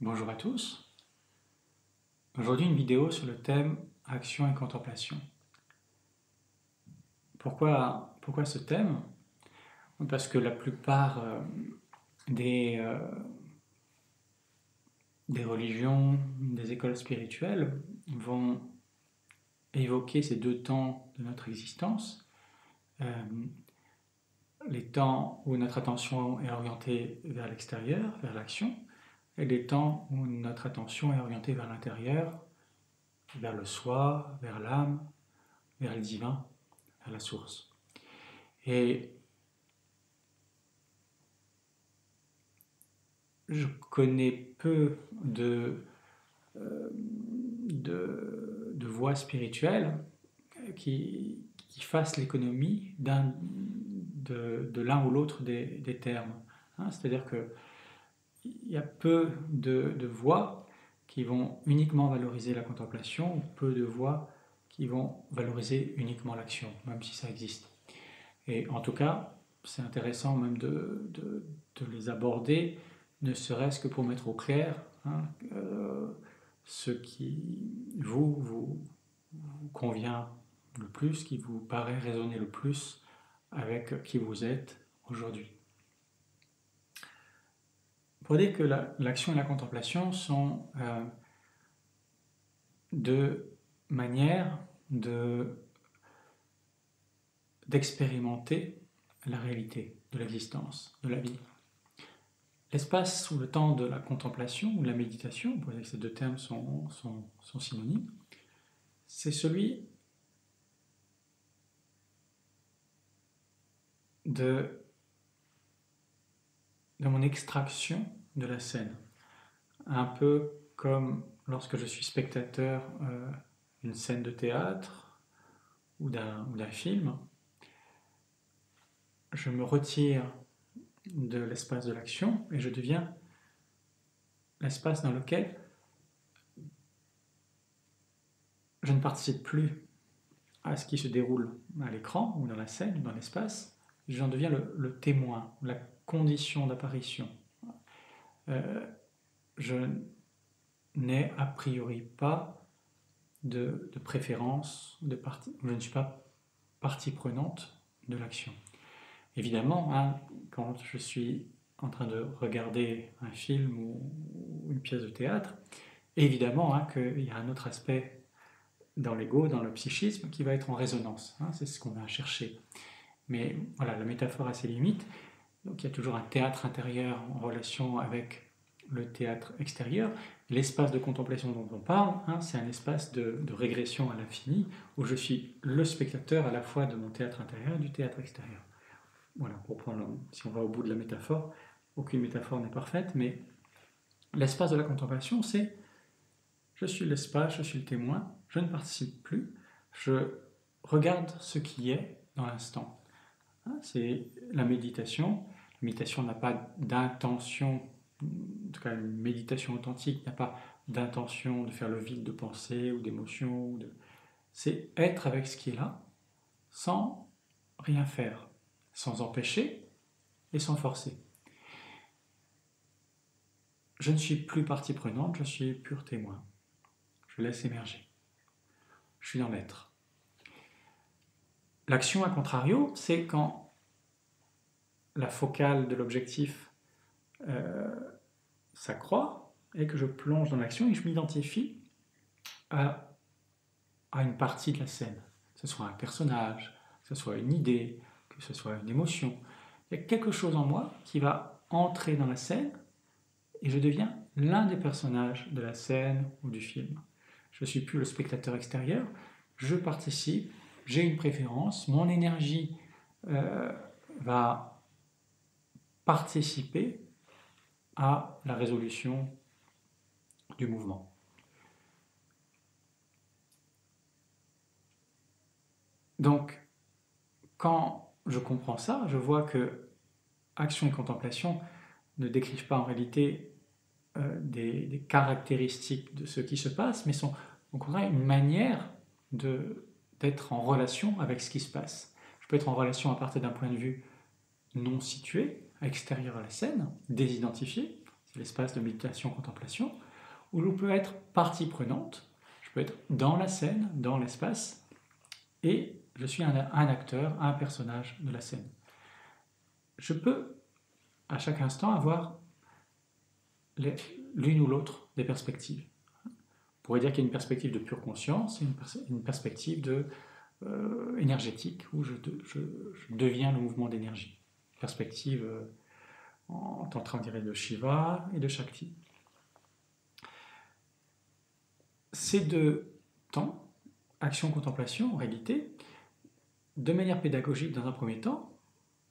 Bonjour à tous. Aujourd'hui une vidéo sur le thème action et contemplation. Pourquoi ce thème? Parce que la plupart des religions, des écoles spirituelles vont évoquer ces deux temps de notre existence. Les temps où notre attention est orientée vers l'extérieur, vers l'action, et les temps où notre attention est orientée vers l'intérieur, vers le soi, vers l'âme, vers le divin, vers la source. Et je connais peu de voies spirituelles qui fassent l'économie de l'un ou l'autre des termes. C'est-à-dire qu'il y a peu de voies qui vont uniquement valoriser la contemplation, ou peu de voies qui vont valoriser uniquement l'action, même si ça existe. Et en tout cas, c'est intéressant même de les aborder, ne serait-ce que pour mettre au clair ce qui vous convient le plus, qui vous paraît résonner le plus avec qui vous êtes aujourd'hui. Pour dire que l'action et la contemplation sont deux manières d'expérimenter la réalité de l'existence, de la vie. L'espace ou le temps de la contemplation ou de la méditation, on pourrait dire que ces deux termes sont synonymes, c'est celui de mon extraction de la scène. Un peu comme lorsque je suis spectateur d'une scène de théâtre ou d'un film, je me retire de l'espace de l'action et je deviens l'espace dans lequel je ne participe plus à ce qui se déroule à l'écran ou dans la scène ou dans l'espace, j'en deviens le témoin, la condition d'apparition. Je n'ai a priori pas de préférence, je ne suis pas partie prenante de l'action. Évidemment, quand je suis en train de regarder un film ou une pièce de théâtre, évidemment qu'il y a un autre aspect dans l'ego, dans le psychisme, qui va être en résonance. C'est ce qu'on a cherché. Mais voilà, la métaphore a ses limites. Donc il y a toujours un théâtre intérieur en relation avec le théâtre extérieur. L'espace de contemplation dont on parle, c'est un espace de régression à l'infini, où je suis le spectateur à la fois de mon théâtre intérieur et du théâtre extérieur. Voilà, pour prendre, si on va au bout de la métaphore, aucune métaphore n'est parfaite, mais l'espace de la contemplation, c'est je suis l'espace, je suis le témoin, je ne participe plus, je regarde ce qui est dans l'instant. C'est la méditation. La méditation n'a pas d'intention, en tout cas une méditation authentique n'a pas d'intention de faire le vide de pensée ou d'émotion. C'est être avec ce qui est là, sans rien faire, sans empêcher et sans forcer. Je ne suis plus partie prenante, je suis pur témoin. Je laisse émerger. Je suis dans l'être. L'action, à contrario, c'est quand la focale de l'objectif s'accroît et que je plonge dans l'action et que je m'identifie à une partie de la scène. Que ce soit un personnage, que ce soit une idée, que ce soit une émotion. Il y a quelque chose en moi qui va entrer dans la scène et je deviens l'un des personnages de la scène ou du film. Je ne suis plus le spectateur extérieur, je participe, j'ai une préférence, mon énergie va participer à la résolution du mouvement. Donc, quand je comprends ça, je vois que action et contemplation ne décrivent pas en réalité des caractéristiques de ce qui se passe, mais sont au contraire une manière d'être en relation avec ce qui se passe. Je peux être en relation à partir d'un point de vue non situé, extérieur à la scène, désidentifié, c'est l'espace de méditation-contemplation, où je peux être partie prenante, je peux être dans la scène, dans l'espace, et je suis un acteur, un personnage de la scène. Je peux, à chaque instant, avoir l'une ou l'autre des perspectives. On pourrait dire qu'il y a une perspective de pure conscience et une perspective énergétique, où je deviens le mouvement d'énergie. Perspective en tantra, on dirait de Shiva et de Shakti. Ces deux temps, action-contemplation, en réalité, de manière pédagogique dans un premier temps,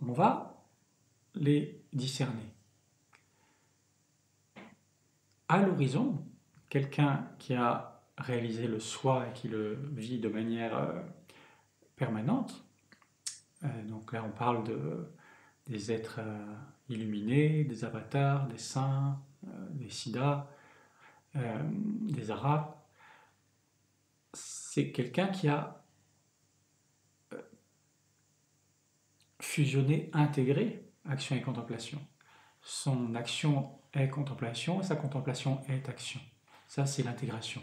on va les discerner. À l'horizon, quelqu'un qui a réalisé le soi et qui le vit de manière permanente, donc là on parle des êtres illuminés, des avatars, des saints, des siddhas, des arahats, c'est quelqu'un qui a fusionné, intégré action et contemplation. Son action est contemplation et sa contemplation est action. Ça, c'est l'intégration.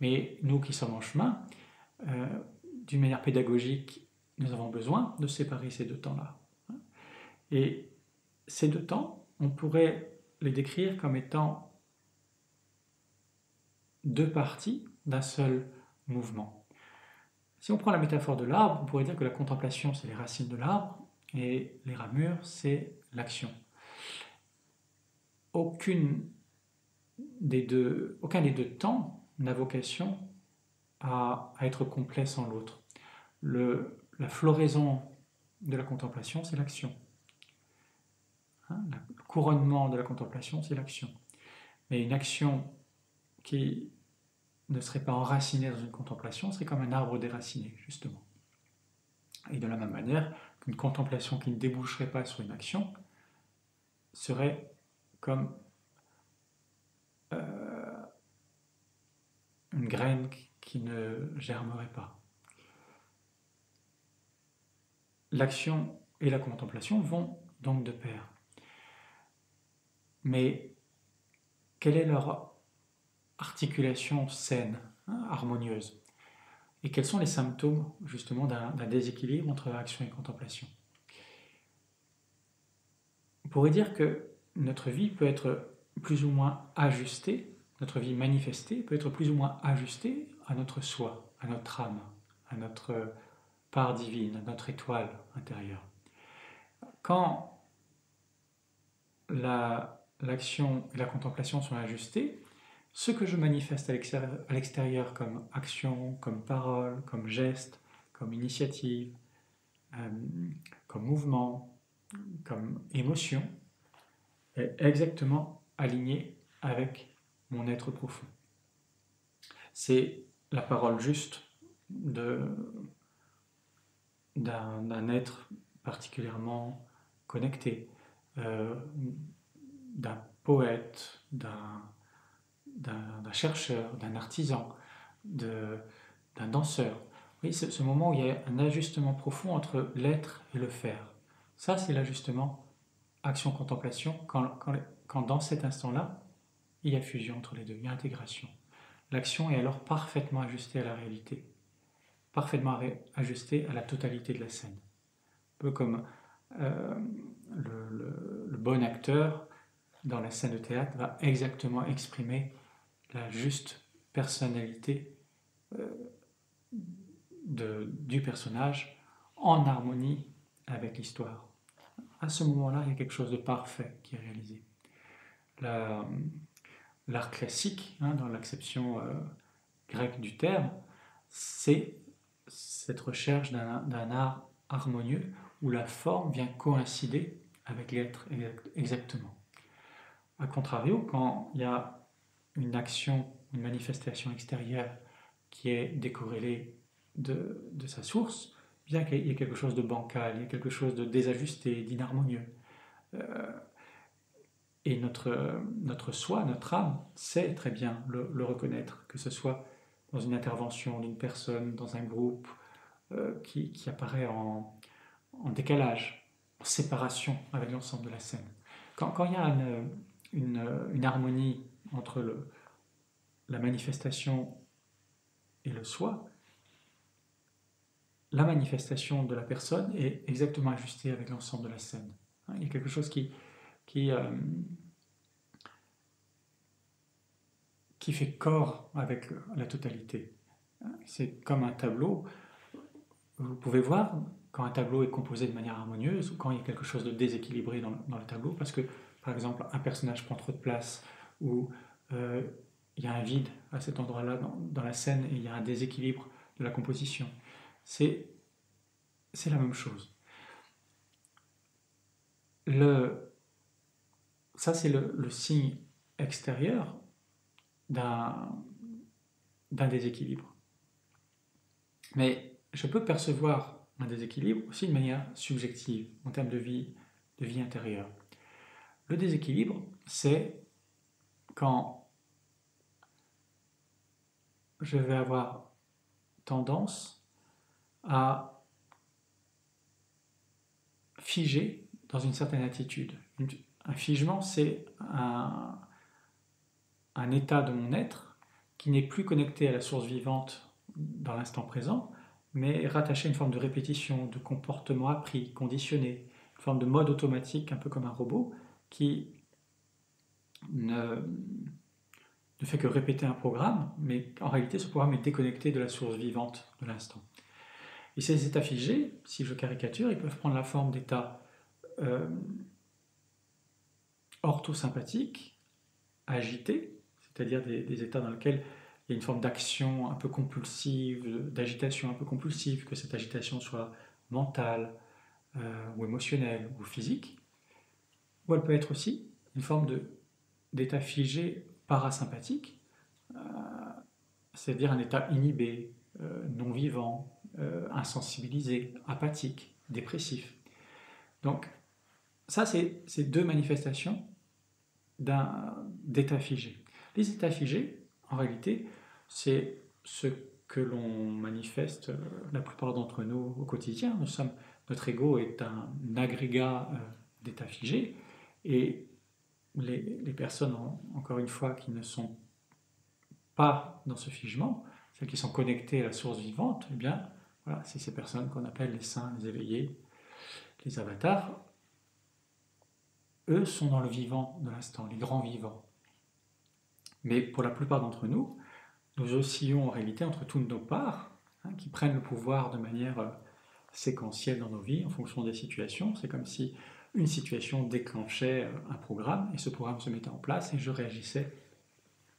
Mais nous qui sommes en chemin, d'une manière pédagogique, nous avons besoin de séparer ces deux temps-là. Et ces deux temps, on pourrait les décrire comme étant deux parties d'un seul mouvement. Si on prend la métaphore de l'arbre, on pourrait dire que la contemplation, c'est les racines de l'arbre, et les ramures, c'est l'action. Aucun des deux temps n'a vocation à être complet sans l'autre. La floraison de la contemplation, c'est l'action. Le couronnement de la contemplation, c'est l'action. Mais une action qui ne serait pas enracinée dans une contemplation serait comme un arbre déraciné, justement. Et de la même manière qu'une contemplation qui ne déboucherait pas sur une action serait comme une graine qui ne germerait pas. L'action et la contemplation vont donc de pair. Mais quelle est leur articulation saine, harmonieuse? Et quels sont les symptômes justement d'un déséquilibre entre action et contemplation? On pourrait dire que notre vie peut être plus ou moins ajustée, notre vie manifestée peut être plus ou moins ajustée à notre soi, à notre âme, à notre part divine, à notre étoile intérieure. Quand l'action et la contemplation sont ajustées, ce que je manifeste à l'extérieur comme action, comme parole, comme geste, comme initiative, comme mouvement, comme émotion, est exactement aligné avec mon être profond. C'est la parole juste d'un être particulièrement connecté, d'un poète, d'un chercheur, d'un artisan, d'un danseur. Oui, c'est ce moment où il y a un ajustement profond entre l'être et le faire. Ça, c'est l'ajustement action-contemplation, quand dans cet instant-là, il y a fusion entre les deux, il y a intégration. L'action est alors parfaitement ajustée à la réalité, parfaitement ajustée à la totalité de la scène. Un peu comme le bon acteur dans la scène de théâtre va exactement exprimer la juste personnalité du personnage en harmonie avec l'histoire. À ce moment-là, il y a quelque chose de parfait qui est réalisé. L'art classique, dans l'acception grecque du terme, c'est cette recherche d'un art harmonieux où la forme vient coïncider avec l'être exactement. A contrario, quand il y a une action, une manifestation extérieure qui est décorrélée de sa source, bien qu'il y ait quelque chose de bancal, il y a quelque chose de désajusté, d'inharmonieux. Et notre soi, notre âme, sait très bien le reconnaître, que ce soit dans une intervention d'une personne, dans un groupe qui apparaît en décalage, en séparation avec l'ensemble de la scène. Quand il y a une harmonie entre la manifestation et le soi, la manifestation de la personne est exactement ajustée avec l'ensemble de la scène. Il y a quelque chose qui fait corps avec la totalité. C'est comme un tableau. Vous pouvez voir quand un tableau est composé de manière harmonieuse ou quand il y a quelque chose de déséquilibré dans le tableau, parce que, par exemple, un personnage prend trop de place ou il y a un vide à cet endroit-là dans la scène et il y a un déséquilibre de la composition. C'est la même chose. Ça, c'est le signe extérieur d'un déséquilibre. Mais je peux percevoir un déséquilibre aussi de manière subjective, en termes de vie intérieure. Le déséquilibre, c'est quand je vais avoir tendance à figer dans une certaine attitude. Un figement, c'est un état de mon être qui n'est plus connecté à la source vivante dans l'instant présent, mais rattaché à une forme de répétition, de comportement appris, conditionné, une forme de mode automatique, un peu comme un robot, qui ne fait que répéter un programme, mais en réalité ce programme est déconnecté de la source vivante de l'instant. Et ces états figés, si je caricature, ils peuvent prendre la forme d'états orthosympathiques, agités, c'est-à-dire des états dans lesquels il y a une forme d'action un peu compulsive, d'agitation un peu compulsive, que cette agitation soit mentale ou émotionnelle ou physique, ou elle peut être aussi une forme d'état figé parasympathique, c'est-à-dire un état inhibé, non vivant, insensibilisé, apathique, dépressif. Donc ça, c'est deux manifestations d'état figé. Les états figés, en réalité, c'est ce que l'on manifeste la plupart d'entre nous au quotidien. Notre ego est un agrégat d'états figés, et les personnes, encore une fois, qui ne sont pas dans ce figement, celles qui sont connectées à la source vivante, eh bien, voilà, c'est ces personnes qu'on appelle les saints, les éveillés, les avatars. Eux sont dans le vivant de l'instant, les grands vivants. Mais pour la plupart d'entre nous, nous oscillons en réalité entre toutes nos parts, qui prennent le pouvoir de manière séquentielle dans nos vies en fonction des situations. C'est comme si une situation déclenchait un programme et ce programme se mettait en place et je réagissais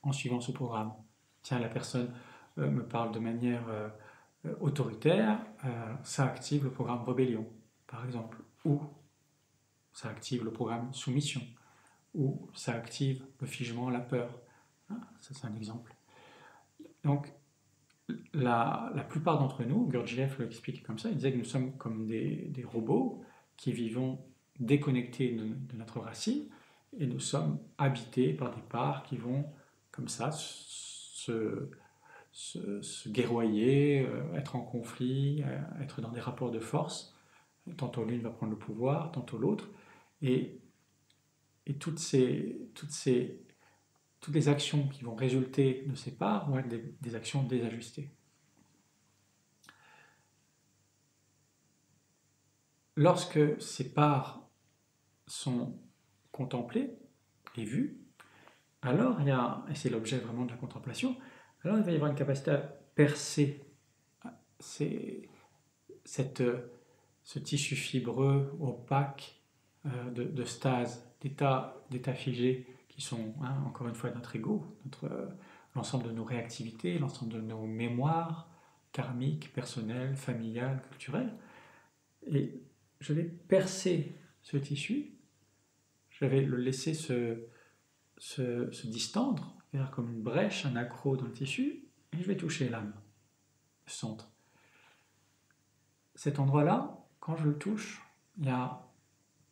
en suivant ce programme. Tiens, la personne me parle de manière autoritaire, ça active le programme rébellion, par exemple, ou ça active le programme soumission, ou ça active le figement, la peur. Ça, c'est un exemple. Donc, la plupart d'entre nous, Gurdjieff l'expliquait comme ça, il disait que nous sommes comme des robots qui vivons déconnectés de notre racine, et nous sommes habités par des parts qui vont comme ça se guerroyer, être en conflit, être dans des rapports de force. Tantôt l'une va prendre le pouvoir, tantôt l'autre. Et toutes les actions qui vont résulter de ces parts vont être des actions désajustées. Lorsque ces parts sont contemplées et vues, alors il y a, et c'est l'objet vraiment de la contemplation, alors il va y avoir une capacité à percer ce tissu fibreux, opaque, de stase, d'états figés, qui sont, encore une fois, notre ego, l'ensemble de nos réactivités, l'ensemble de nos mémoires karmiques, personnelles, familiales, culturelles. Et je vais percer ce tissu, je vais le laisser se distendre, faire comme une brèche, un accroc dans le tissu, et je vais toucher l'âme, le centre. Cet endroit-là, quand je le touche, il y a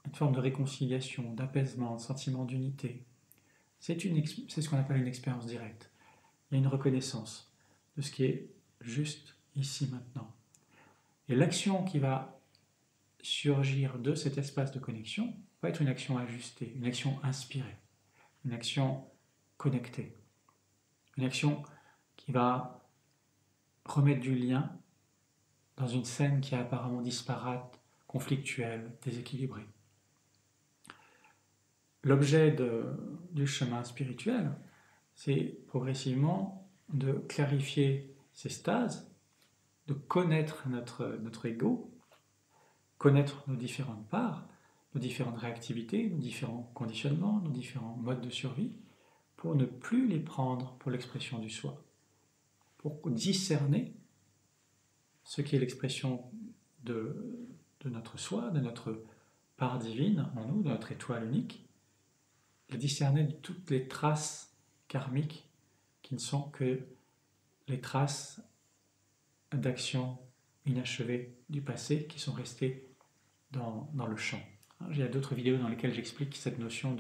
une forme de réconciliation, d'apaisement, de sentiment d'unité. C'est ce qu'on appelle une expérience directe. Il y a une reconnaissance de ce qui est juste ici maintenant. Et l'action qui va surgir de cet espace de connexion va être une action ajustée, une action inspirée. une action connectée, une action qui va remettre du lien dans une scène qui est apparemment disparate, conflictuelle, déséquilibrée. L'objet du chemin spirituel, c'est progressivement de clarifier ces stases, de connaître notre ego, connaître nos différentes parts, nos différentes réactivités, nos différents conditionnements, nos différents modes de survie, pour ne plus les prendre pour l'expression du soi, pour discerner ce qui est l'expression de notre soi, de notre part divine en nous, de notre étoile unique, de discerner de toutes les traces karmiques qui ne sont que les traces d'actions inachevées du passé qui sont restées dans le champ. Il y a d'autres vidéos dans lesquelles j'explique cette notion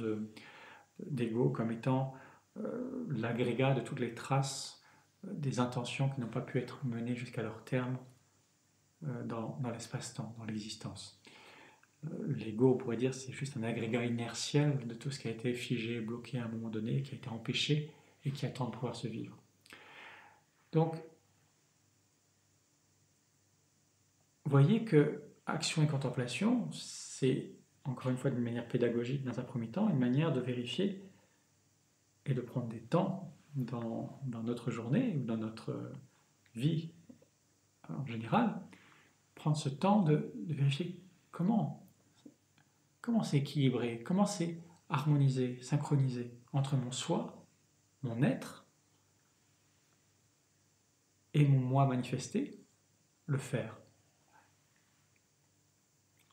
d'ego comme étant l'agrégat de toutes les traces des intentions qui n'ont pas pu être menées jusqu'à leur terme dans l'espace-temps, dans l'existence. L'ego, on pourrait dire, c'est juste un agrégat inertiel de tout ce qui a été figé, bloqué à un moment donné, qui a été empêché et qui attend de pouvoir se vivre. Donc, vous voyez que action et contemplation, c'est, encore une fois d'une manière pédagogique dans un premier temps, une manière de vérifier et de prendre des temps dans notre journée ou dans notre vie en général, prendre ce temps de vérifier comment c'est équilibré, comment c'est harmonisé, synchronisé entre mon soi, mon être et mon moi manifesté, le faire.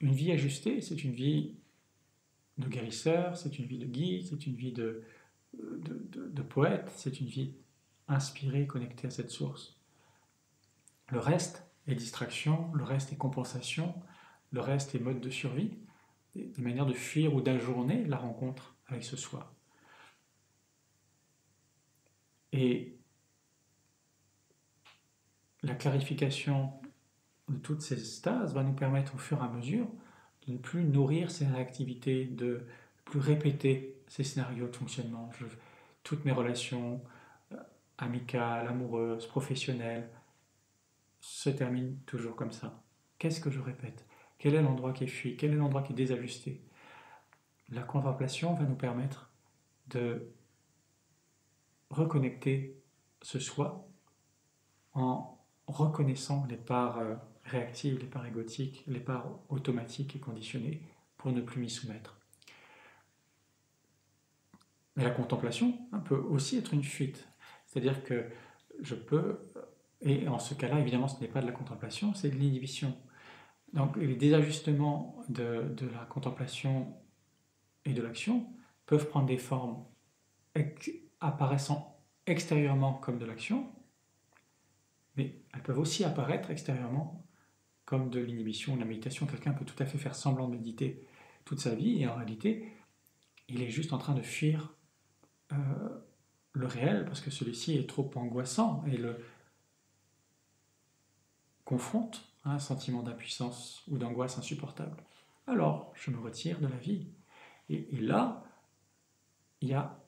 Une vie ajustée, c'est une vie de guérisseur, c'est une vie de guide, c'est une vie de poète, c'est une vie inspirée, connectée à cette source. Le reste est distraction, le reste est compensation, le reste est mode de survie, des manières de fuir ou d'ajourner la rencontre avec ce soi. Et la clarification de toutes ces stases va nous permettre au fur et à mesure de ne plus nourrir ces réactivités, de ne plus répéter ces scénarios de fonctionnement. Toutes mes relations amicales, amoureuses, professionnelles se terminent toujours comme ça. Qu'est-ce que je répète ? Quel est l'endroit qui est fui ? Quel est l'endroit qui est désajusté ? La contemplation va nous permettre de reconnecter ce soi en reconnaissant les parts réactives, les parts égotiques, les parts automatiques et conditionnées pour ne plus m'y soumettre. Mais la contemplation peut aussi être une fuite. C'est-à-dire que je peux, et en ce cas-là, évidemment, ce n'est pas de la contemplation, c'est de l'inhibition. Donc les désajustements de la contemplation et de l'action peuvent prendre des formes apparaissant extérieurement comme de l'action, mais elles peuvent aussi apparaître extérieurement comme de l'inhibition ou de la méditation. Quelqu'un peut tout à fait faire semblant de méditer toute sa vie et en réalité, il est juste en train de fuir le réel parce que celui-ci est trop angoissant et le confronte à un sentiment d'impuissance ou d'angoisse insupportable. Alors, je me retire de la vie. Et là, il y a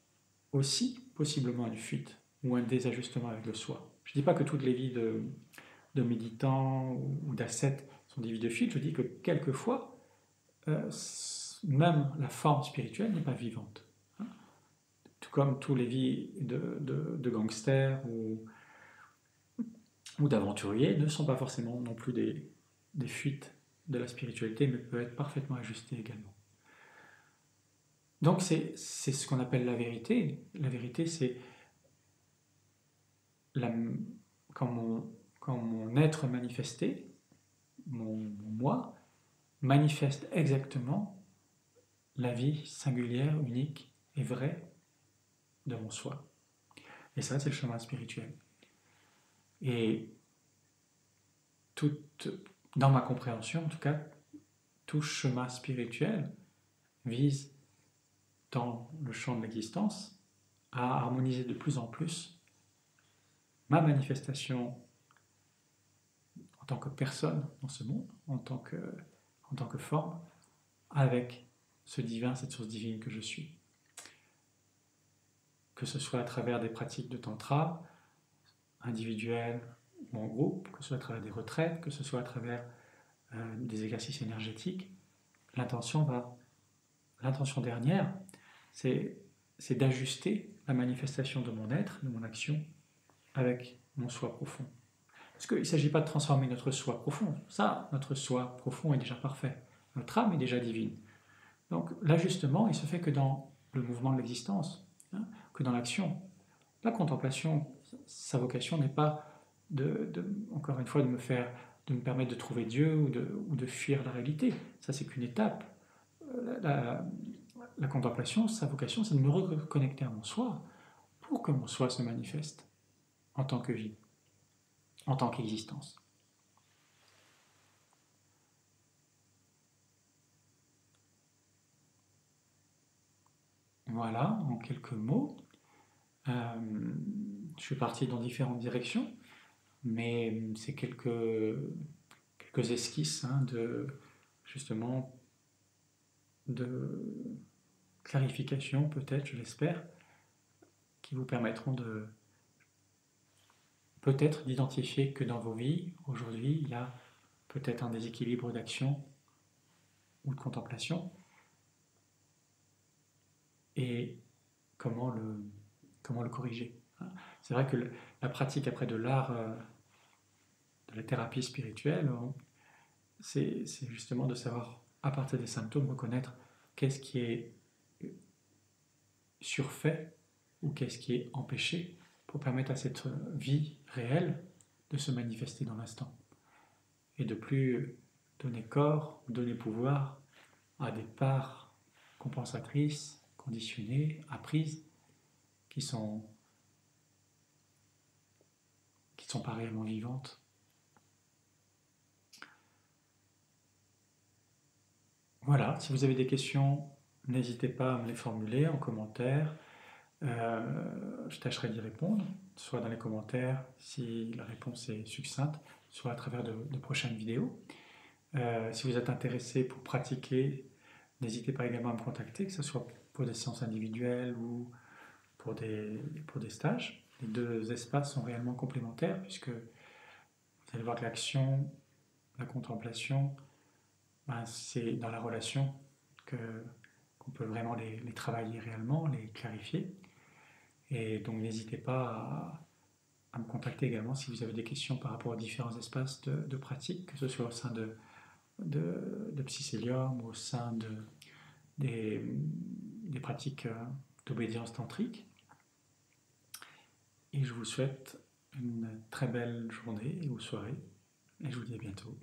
aussi possiblement une fuite ou un désajustement avec le soi. Je ne dis pas que toutes les vies de méditants ou d'ascètes sont des vies de fuite, je dis que quelquefois, même la forme spirituelle n'est pas vivante. Tout comme toutes les vies de gangsters ou d'aventuriers ne sont pas forcément non plus des fuites de la spiritualité, mais peuvent être parfaitement ajustées également. Donc c'est ce qu'on appelle la vérité. La vérité, c'est quand mon être manifesté, mon moi, manifeste exactement la vie singulière, unique et vraie de mon soi. Et ça, c'est le chemin spirituel. Et dans ma compréhension, en tout cas, tout chemin spirituel vise, dans le champ de l'existence, à harmoniser de plus en plus ma manifestation en tant que personne dans ce monde, en tant que forme, avec ce divin, cette source divine que je suis. que ce soit à travers des pratiques de tantra, individuelles ou en groupe, que ce soit à travers des retraites, que ce soit à travers des exercices énergétiques, l'intention dernière, c'est d'ajuster la manifestation de mon être, de mon action, avec mon soi profond. Parce qu'il ne s'agit pas de transformer notre soi profond. Ça, notre soi profond est déjà parfait. Notre âme est déjà divine. Donc l'ajustement, il se fait que dans le mouvement de l'existence, hein, que dans l'action. La contemplation, sa vocation n'est pas encore une fois, de me permettre de trouver Dieu ou de fuir la réalité. Ça, c'est qu'une étape. La contemplation, sa vocation, c'est de me reconnecter à mon soi pour que mon soi se manifeste en tant que vie, en tant qu'existence. Voilà, en quelques mots. Je suis parti dans différentes directions, mais c'est quelques esquisses justement de clarification, peut-être, je l'espère, qui vous permettront peut-être d'identifier que dans vos vies, aujourd'hui, il y a peut-être un déséquilibre d'action ou de contemplation, et comment le corriger. C'est vrai que la pratique après de l'art, de la thérapie spirituelle, c'est justement de savoir, à partir des symptômes, reconnaître qu'est-ce qui est surfait ou qu'est-ce qui est empêché pour permettre à cette vie réelle de se manifester dans l'instant. Et de plus donner corps, donner pouvoir à des parts compensatrices, conditionnées, apprises, qui sont pas réellement vivantes. Voilà, si vous avez des questions, n'hésitez pas à me les formuler en commentaire. Je tâcherai d'y répondre, soit dans les commentaires si la réponse est succincte, soit à travers de prochaines vidéos. Si vous êtes intéressé pour pratiquer, n'hésitez pas également à me contacter, que ce soit pour des séances individuelles ou pour des stages. Les deux espaces sont réellement complémentaires puisque vous allez voir que l'action, la contemplation, c'est dans la relation qu'on peut vraiment les travailler réellement, les clarifier. Et donc n'hésitez pas à me contacter également si vous avez des questions par rapport aux différents espaces de pratique, que ce soit au sein de Psycélium, au sein des pratiques d'obédience tantrique. Et je vous souhaite une très belle journée ou soirée, et je vous dis à bientôt.